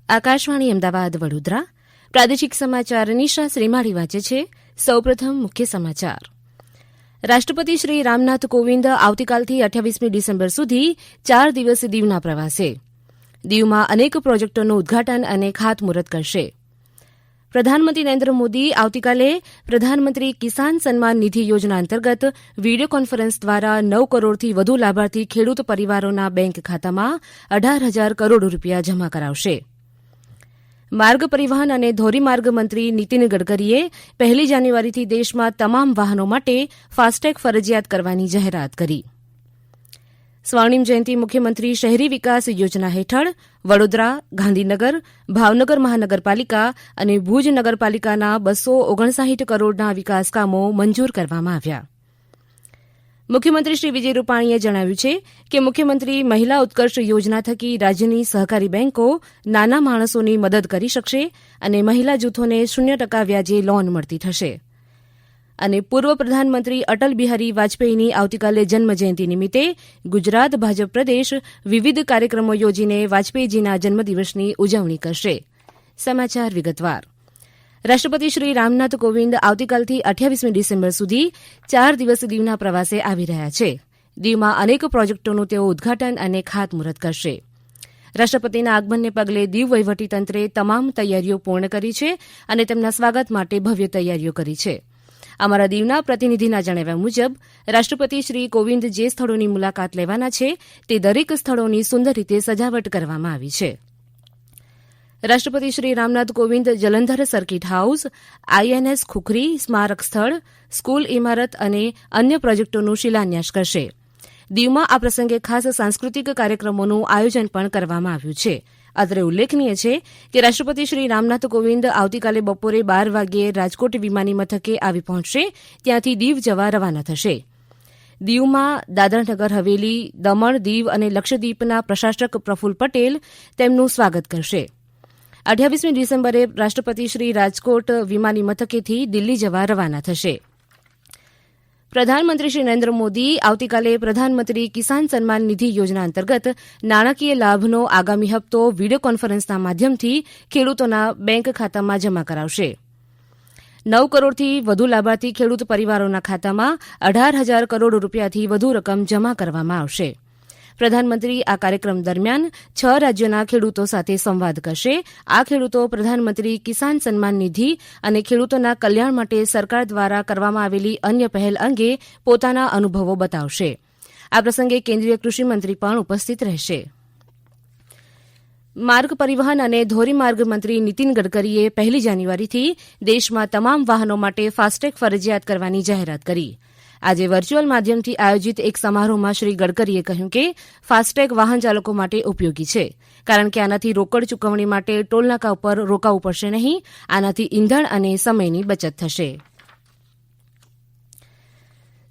આકાશવાણી અમદાવાદ વડોદરા પ્રાદેશિક સમાચાર નિશા શ્રીમાળી વાંચે છે. સૌપ્રથમ મુખ્ય સમાચાર. રાષ્ટ્રપતિ શ્રી રામનાથ કોવિંદ આવતીકાલથી 28મી ડિસેમ્બર સુધી 4 દિવસ દીવના પ્રવાસે. દીવમાં અનેક પ્રોજેક્ટોનું ઉદઘાટન અને ખાતમુહૂર્ત કરશે. પ્રધાનમંત્રી નરેન્દ્ર મોદી આવતીકાલે પ્રધાનમંત્રી કિસાન સન્માન નિધિ યોજના અંતર્ગત વીડિયો કોન્ફરન્સ દ્વારા 9 કરોડથી વધુ લાભાર્થી ખેડૂત પરિવારોના બેંક ખાતામાં 18,000 કરોડ રૂપિયા જમા કરાવશે. માર્ગ પરિવહન અને ધોરીમાર્ગ મંત્રી નીતિન ગડકરીએ 1 જાન્યુઆરીથી દેશમાં તમામ વાહનો માટે ફાસ્ટેગ ફરજિયાત કરવાની જાહેરાત કરી. સ્વર્ણિમ જયંતિ મુખ્યમંત્રી શહેરી વિકાસ યોજના હેઠળ વડોદરા, ગાંધીનગર, ભાવનગર મહાનગરપાલિકા અને ભુજ નગરપાલિકાના 259 કરોડના વિકાસ કામો મંજૂર કરવામાં આવ્યા. મુખ્યમંત્રી શ્રી વિજય રૂપાણીએ જણાવ્યું છે કે મુખ્યમંત્રી મહિલા ઉત્કર્ષ યોજના થકી રાજ્યની સહકારી બેન્કો નાના માણસોની મદદ કરી શકશે અને મહિલા જૂથોને 0% વ્યાજે લોન મળતી થશે. અને પૂર્વ પ્રધાનમંત્રી અટલ બિહારી વાજપેયીની આવતીકાલે જન્મજયંતિ નિમિત્તે ગુજરાત ભાજપ પ્રદેશ વિવિધ કાર્યક્રમો યોજીને વાજપેયીજીના જન્મદિવસની ઉજવણી કરશે. સમાચાર વિગતવાર. રાષ્ટ્રપતિ શ્રી રામનાથ કોવિંદ આવતીકાલથી 28મી ડિસેમ્બર સુધી 4 દિવસ દીવના પ્રવાસે આવી રહ્યા છે. દીવમાં અનેક પ્રોજેક્ટોનું તેઓ ઉદઘાટન અને ખાતમુહૂર્ત કરશે. રાષ્ટ્રપતિના આગમનને પગલે દીવ વહીવટીતંત્રે તમામ તૈયારીઓ પૂર્ણ કરી છે અને તેમના સ્વાગત માટે ભવ્ય તૈયારીઓ કરી છે. અમારા દીવના પ્રતિનિધિના જણાવ્યા મુજબ રાષ્ટ્રપતિ શ્રી કોવિંદ જે સ્થળોની મુલાકાત લેવાના છે તે દરેક સ્થળોની સુંદર રીતે સજાવટ કરવામાં આવી છે. રાષ્ટ્રપતિ Shri Ramnath Kovind Jalandhar circuit house, INS Khukri સ્મારક સ્થળ, સ્કૂલ ઇમારત અને અન્ય પ્રોજેક્ટોનું શિલાન્યાસ કરશે. દીવમાં આ પ્રસંગે ખાસ સાંસ્કૃતિક કાર્યક્રમોનું આયોજન પણ કરવામાં આવ્યું છે. અત્રે ઉલ્લેખનીય છે કે રાષ્ટ્રપતિ શ્રી રામનાથ કોવિંદ આવતીકાલે બપોરે 12 વાગ્યે રાજકોટ વિમાની મથકે આવી પહોંચશે. ત્યાંથી દીવ જવા રવાના થશે. દીવમાં દાદરાનગર હવેલી, દમણ, દીવ અને લક્ષદ્વીપના પ્રશાસક પ્રફુલ્લ પટેલ તેમનું સ્વાગત કરશે. 28મી ડિસેમ્બરે રાષ્ટ્રપતિ શ્રી રાજકોટ વિમાની મથકેથી દિલ્હી જવા રવાના થશે. પ્રધાનમંત્રી શ્રી નરેન્દ્ર મોદી આવતીકાલે પ્રધાનમંત્રી કિસાન સન્માન નિધિ યોજના અંતર્ગત નાણાકીય લાભનો આગામી હપ્તો વીડિયો કોન્ફરન્સના માધ્યમથી ખેડૂતોના બેંક ખાતામાં જમા કરાવશે. 9 કરોડથી વધુ લાભાર્થી ખેડૂત પરિવારોના ખાતામાં 18,000 કરોડ રૂપિયાથી વધુ રકમ જમા કરવામાં આવશે. પ્રધાનમંત્રી આ કાર્યક્રમ દરમિયાન 6 રાજ્યોના ખેડૂતો સાથે સંવાદ કરશે. આ ખેડૂતો પ્રધાનમંત્રી કિસાન સન્માન નિધિ અને ખેડૂતોના કલ્યાણ માટે સરકાર દ્વારા કરવામાં આવેલી અન્ય પહેલ અંગે પોતાના અનુભવો બતાવશે. આ પ્રસંગે કેન્દ્રીય કૃષિમંત્રી પણ ઉપસ્થિત રહેશે. માર્ગ પરિવહન અને ધોરીમાર્ગ મંત્રી નીતિન ગડકરીએ 1 જાન્યુઆરીથી દેશમાં તમામ વાહનો માટે ફાસ્ટેગ ફરજિયાત કરવાની જાહેરાત કરી. આજે વર્ચ્યુઅલ માધ્યમથી આયોજિત એક સમારોહમાં શ્રી ગડકરીએ કહ્યું કે ફાસ્ટેગ વાહન ચાલકો માટે ઉપયોગી છે, કારણ કે આનાથી રોકડ ચૂકવણી માટે ટોલનાકા ઉપર રોકાવું પડશે નહીં. આનાથી ઇંધણ અને સમયની બચત થશે.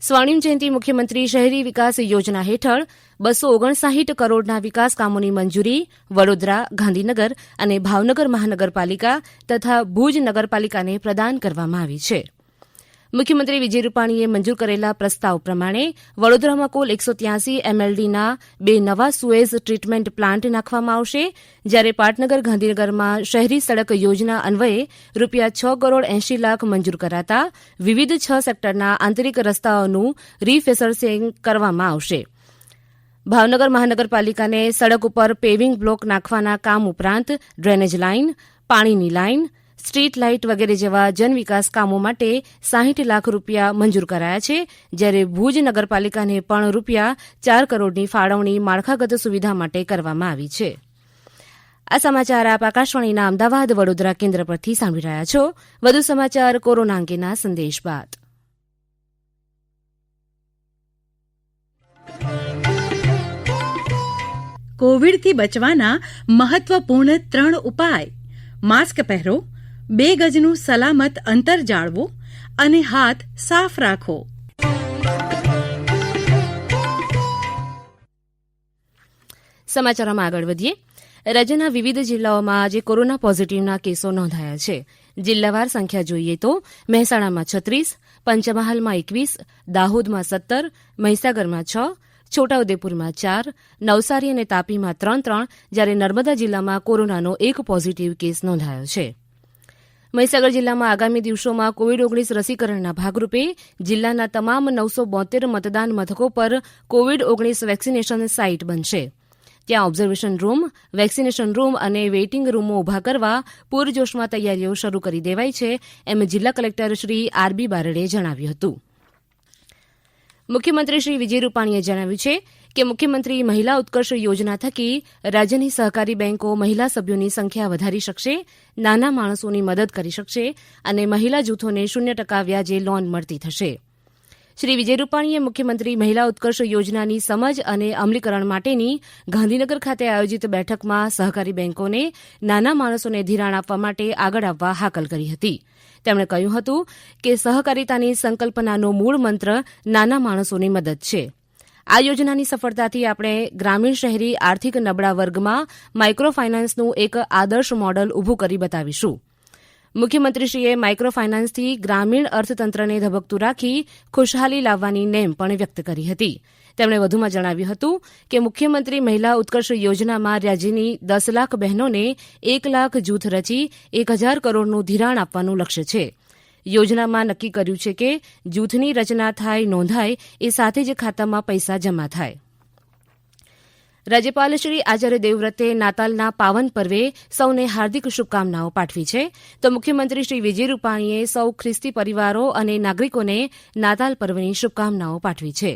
સ્વર્ણિમ જયંતિ મુખ્યમંત્રી શહેરી વિકાસ યોજના હેઠળ 259 કરોડના વિકાસ કામોની મંજૂરી વડોદરા, ગાંધીનગર અને ભાવનગર મહાનગરપાલિકા તથા ભુજ નગરપાલિકાને પ્રદાન કરવામાં આવી છે. મુખ્યમંત્રી વિજય રૂપાણીએ મંજૂર કરેલા પ્રસ્તાવ પ્રમાણે વડોદરામાં કુલ 183 MLDના 2 નવા સુએઝ ટ્રીટમેન્ટ પ્લાન્ટ નાખવામાં આવશે. જ્યારે પાટનગર ગાંધીનગરમાં શહેરી સડક યોજના અન્વયે રૂપિયા 6 કરોડ 80 લાખ મંજૂર કરાતા વિવિધ 6 સેક્ટરના આંતરિક રસ્તાઓનું રીફેસર્સિંગ કરવામાં આવશે. ભાવનગર મહાનગરપાલિકાને સડક ઉપર પેવિંગ બ્લોક નાખવાના કામ ઉપરાંત ડ્રેનેજ લાઇન, પાણીની લાઇન, સ્ટ્રીટ લાઇટ વગેરે જેવા જનવિકાસ કામો માટે 60 લાખ રૂપિયા મંજૂર કરાયા છે. જ્યારે ભુજ નગરપાલિકાને પણ રૂપિયા 4 કરોડની ફાળવણી માળખાગત સુવિધા માટે કરવામાં આવી છે. આ સમાચાર આપ આકાશવાણીના અમદાવાદ વડોદરા કેન્દ્ર પરથી સાંભળી રહ્યા છો. વધુ સમાચાર કોરોના અંગેના સંદેશ બાદ. કોવિડથી બચવાના મહત્વપૂર્ણ 3 ઉપાય: માસ્ક પહેરો, 2 ગજનું સલામત અંતર જાળવો અને હાથ સાફ રાખો. સમાચારોમાં આગળ વધીએ. રાજ્યના વિવિધ જિલ્લાઓમાં આજે કોરોના પોઝિટિવના કેસો નોંધાયા છે. જિલ્લાવાર સંખ્યા જોઈએ તો મહેસાણામાં 36, પંચમહાલમાં 21, દાહોદમાં 17, મહીસાગરમાં 6, છોટાઉદેપુરમાં 4, નવસારી અને તાપીમાં 3, જ્યારે નર્મદા જિલ્લામાં કોરોનાનો એક પોઝિટિવ કેસ નોંધાયો છે. મહીસાગર જિલ્લામાં આગામી દિવસોમાં કોવિડ-19 રસીકરણના ભાગરૂપે જિલ્લાના તમામ 972 મતદાન મથકો પર કોવિડ-19 વેક્સિનેશન સાઇટ બનશે. ત્યાં ઓબ્ઝર્વેશન રૂમ, વેક્સિનેશન રૂમ અને વેઇટિંગ રૂમો ઊભા કરવા પૂરજોશમાં તૈયારીઓ શરૂ કરી દેવાઈ છે, એમ જિલ્લા કલેક્ટર શ્રી આર.બી. બારડે જણાવ્યું હતું. મુખ્યમંત્રી શ્રી વિજય રૂપાણીએ જણાવ્યું છે કે મુખ્યમંત્રી મહિલા ઉત્કર્ષ યોજના થકી રાજ્યની સહકારી બેન્કો મહિલા સભ્યોની સંખ્યા વધારી શકશે, નાના માણસોની મદદ કરી શકશે અને મહિલા જૂથોને 0% વ્યાજે લોન મળતી થશે. શ્રી વિજય રૂપાણીએ મુખ્યમંત્રી મહિલા ઉત્કર્ષ યોજનાની સમજ અને અમલીકરણ માટેની ગાંધીનગર ખાતે આયોજિત બેઠકમાં સહકારી બેન્કોને નાના માણસોને ધિરાણ આપવા માટે આગળ આવવા હાકલ કરી હતી. તેમણે કહ્યું હતું કે સહકારિતાની સંકલ્પનાનો મૂળ મંત્ર નાના માણસોની મદદ છે. આ યોજનાની સફળતાથી આપણે ગ્રામીણ શહેરી આર્થિક નબળા વર્ગમાં માઇક્રો ફાઇનાન્સનું એક આદર્શ મોડલ ઊભું કરી બતાવીશું. મુખ્યમંત્રીશ્રીએ માઇક્રો ફાઇનાન્સથી ગ્રામીણ અર્થતંત્રને ધબકતું રાખી ખુશહાલી લાવવાની નેમ પણ વ્યક્ત કરી હતી. તેમણે વધુમાં જણાવ્યું હતું કે મુખ્યમંત્રી મહિલા ઉત્કર્ષ યોજનામાં રાજ્યની 10 લાખ બહેનોને 1 લાખ જૂથ રચી 1,000 કરોડનું ધિરાણ આપવાનું લક્ષ્ય છે. યોજનામાં નક્કી કર્યું છે કે જૂથની રચના થાય, નોંધાય એ સાથે જ ખાતામાં પૈસા જમા થાય. રાજ્યપાલ શ્રી આચાર્ય દેવવ્રતે નાતાલના પાવન પર્વે સૌને હાર્દિક શુભકામનાઓ પાઠવી છે, તો મુખ્યમંત્રી શ્રી વિજય રૂપાણીએ સૌ ખ્રિસ્તી પરિવારો અને નાગરિકોને નાતાલ પર્વની શુભકામનાઓ પાઠવી છે.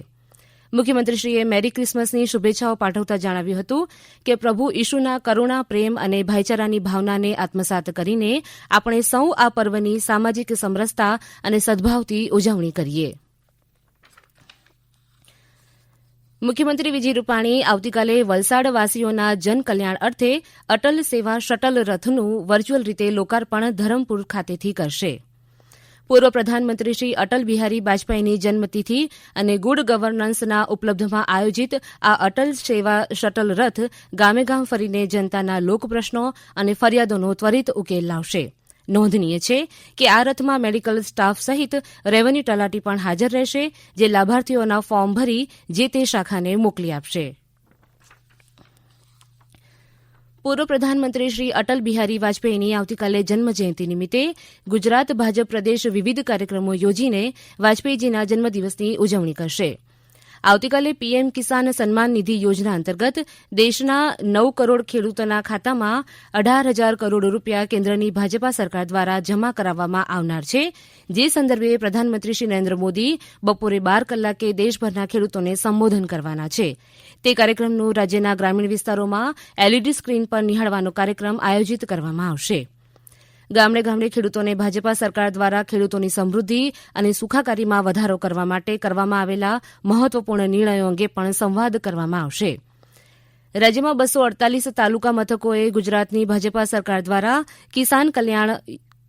મુખ્યમંત્રીશ્રીએ મેરી ક્રિસમસની શુભેચ્છાઓ પાઠવતા જણાવ્યું હતું કે પ્રભુ ઈશુના કરુણા, પ્રેમ અને ભાઈચારાની ભાવનાને આત્મસાત કરીને આપણે સૌ આ પર્વની સામાજિક સમરસતા અને સદભાવથી ઉજવણી કરીએ. મુખ્યમંત્રી વિજય રૂપાણી આવતીકાલે વલસાડવાસીઓના જનકલ્યાણ અર્થે અટલ સેવા શટલ રથનું વર્ચ્યુઅલ રીતે લોકાર્પણ ધરમપુર ખાતેથી કરશે. પૂર્વ પ્રધાનમંત્રી શ્રી અટલ બિહારી વાજપેયીની જન્મતિથિ અને ગુડ ગવર્નન્સના ઉપલબ્ધમાં આયોજિત આ અટલ સેવા શટલ રથ ગામે ગામ ફરીને જનતાના લોકપ્રશ્નો અને ફરિયાદોનો ત્વરિત ઉકેલ લાવશે. નોંધનીય છે કે આ રથમાં મેડિકલ સ્ટાફ સહિત રેવન્યુ તલાટી પણ હાજર રહેશે, જે લાભાર્થીઓના ફોર્મ ભરી જે તે શાખાને મોકલી આપશે. પૂર્વ પ્રધાનમંત્રી શ્રી અટલ બિહારી વાજપેયીની આવતીકાલે જન્મજયંતિ નિમિત્તે ગુજરાત ભાજપ પ્રદેશ વિવિધ કાર્યક્રમો યોજીને વાજપેયીજીના જન્મદિવસની ઉજવણી કરશે. આવતીકાલે પીએમ કિસાન સન્માન નિધિ યોજના અંતર્ગત દેશના 9 કરોડ ખેડૂતોના ખાતામાં 18,000 કરોડ રૂપિયા કેન્દ્રની ભાજપા સરકાર દ્વારા જમા કરાવવામાં આવનાર છે, જે સંદર્ભે પ્રધાનમંત્રી શ્રી નરેન્દ્ર મોદી બપોરે 12 કલાકે દેશભરના ખેડૂતોને સંબોધન કરવાના છે. તે કાર્યક્રમનું રાજ્યના ગ્રામીણ વિસ્તારોમાં એલઈડી સ્ક્રીન પર નિહાળવાનો કાર્યક્રમ આયોજિત કરવામાં આવશે. ગામડે ગામડે ખેડૂતોને ભાજપા સરકાર દ્વારા ખેડૂતોની સમૃદ્ધિ અને સુખાકારીમાં વધારો કરવા માટે કરવામાં આવેલા મહત્વપૂર્ણ નિર્ણયો અંગે પણ સંવાદ કરવામાં આવશે. રાજ્યમાં 248 તાલુકા મથકોએ ગુજરાતની ભાજપા સરકાર દ્વારા કિસાન કલ્યાણ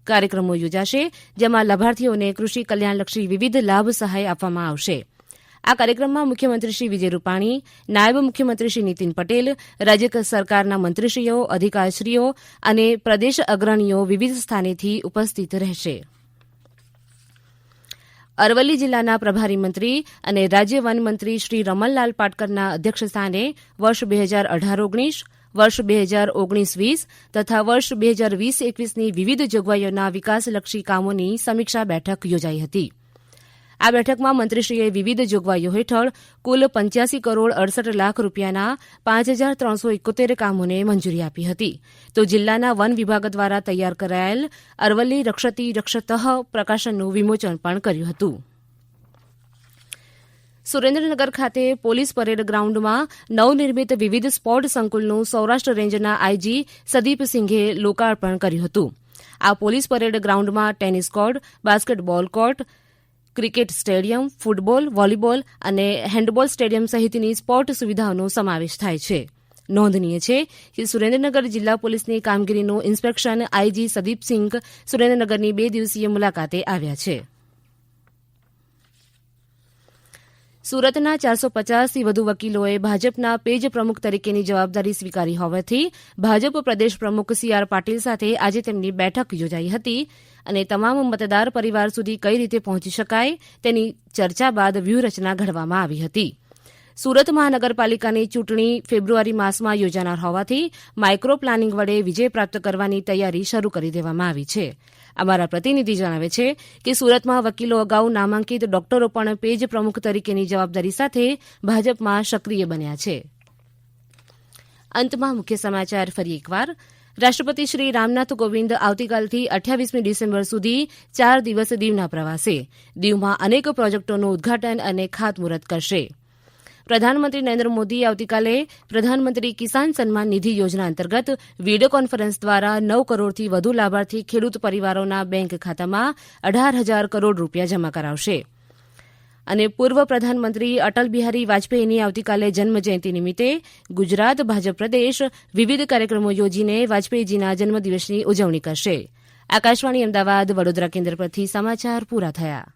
કાર્યક્રમો યોજાશે, જેમાં લાભાર્થીઓને કૃષિ કલ્યાણલક્ષી વિવિધ લાભ સહાય આપવામાં આવશે. આ કાર્યક્રમમાં મુખ્યમંત્રી શ્રી વિજય રૂપાણી, નાયબ મુખ્યમંત્રી શ્રી નીતિન પટેલ, રાજ્ય સરકારના મંત્રીશ્રીઓ, અધિકારીશ્રીઓ અને પ્રદેશ અગ્રણીઓ વિવિધ સ્થાનેથી ઉપસ્થિત રહેશે. અરવલ્લી જિલ્લાના પ્રભારી મંત્રી અને રાજ્ય વન મંત્રી શ્રી રમણલાલ પાટકરના અધ્યક્ષસ્થાને વર્ષ 2018-19, વર્ષ 2019-20 તથા વર્ષ 2020-21ની વિવિધ જોગવાઈઓના વિકાસલક્ષી કામોની સમીક્ષા બેઠક યોજાઈ હતી. આ બેઠકમાં મંત્રીશ્રીએ વિવિધ જોગવાઈઓ હેઠળ કુલ 85 કરોડ 68 લાખ રૂપિયાના 5,371 કામોને મંજૂરી આપી હતી, તો જિલ્લાના વન વિભાગ દ્વારા તૈયાર કરાયેલ અરવલ્લી રક્ષતી રક્ષતઃ પ્રકાશનનું વિમોચન પણ કર્યું હતું. સુરેન્દ્રનગર ખાતે પોલીસ પરેડ ગ્રાઉન્ડમાં નવનિર્મિત વિવિધ સ્પોર્ટ સંકુલનું સૌરાષ્ટ્ર રેન્જના આઈજી સદીપસિંઘે લોકાર્પણ કર્યું હતું. આ પોલીસ પરેડ ગ્રાઉન્ડમાં tennis court, basketball court, cricket stadium, football, volleyball અને હેન્ડબોલ સ્ટેડિયમ સહિતની સ્પોર્ટ સુવિધાઓનો સમાવેશ થાય છે. નોંધનીય છે કે સુરેન્દ્રનગર જિલ્લા પોલીસની કામગીરીનું ઇન્સ્પેક્શન આઈજી સદીપસિંઘ સુરેન્દ્રનગરની 2 દિવસીય મુલાકાતે આવ્યા છે. સુરતના 450થી વધુ વકીલોએ ભાજપના પેજ પ્રમુખ તરીકેની જવાબદારી સ્વીકારી હોવાથી ભાજપ પ્રદેશ પ્રમુખ સી.આર. પાટીલ સાથે આજે તેમની બેઠક યોજાઈ હતી અને તમામ મતદાર પરિવાર સુધી કઈ રીતે પહોંચી શકાય તેની ચર્ચા બાદ વ્યૂહરચના ઘડવામાં આવી હતી. સુરત મહાનગરપાલિકાની ચૂંટણી ફેબ્રુઆરી માસમાં યોજાનાર હોવાથી માઇક્રો પ્લાનિંગ વડે વિજય પ્રાપ્ત કરવાની તૈયારી શરૂ કરી દેવામાં આવી છે. અમારા પ્રતિનિધિ જણાવે છે કે સુરતમાં વકીલો અગાઉ નામાંકિત ડોક્ટરો પણ પેજ પ્રમુખ તરીકેની જવાબદારી સાથે ભાજપમાં સક્રિય બન્યા છે. અંતમાં મુખ્ય સમાચાર ફરી એકવાર. રાષ્ટ્રપતિ શ્રી રામનાથ કોવિંદ આવતીકાલથી 28મી ડિસેમ્બર સુધી 4 દિવસ દીવના પ્રવાસે. દીવમાં અનેક પ્રોજેક્ટોનું ઉદઘાટન અને ખાતમુહૂર્ત કરશે. પ્રધાનમંત્રી નરેન્દ્ર મોદી આવતીકાલે પ્રધાનમંત્રી કિસાન સન્માન નિધિ યોજના અંતર્ગત વીડિયો કોન્ફરન્સ દ્વારા 9 કરોડથી વધુ લાભાર્થી ખેડૂત પરિવારોના બેંક ખાતામાં 18,000 કરોડ રૂપિયા જમા કરાવશે. અને પૂર્વ પ્રધાનમંત્રી અટલ બિહારી વાજપેયીની આવતીકાલે જન્મજયંતિ નિમિત્તે ગુજરાત ભાજપ પ્રદેશ વિવિધ કાર્યક્રમો યોજીને વાજપેયીજીના જન્મદિવસની ઉજવણી કરશે. આકાશવાણી અમદાવાદ વડોદરા કેન્દ્ર પરથી સમાચાર પૂરા થયા.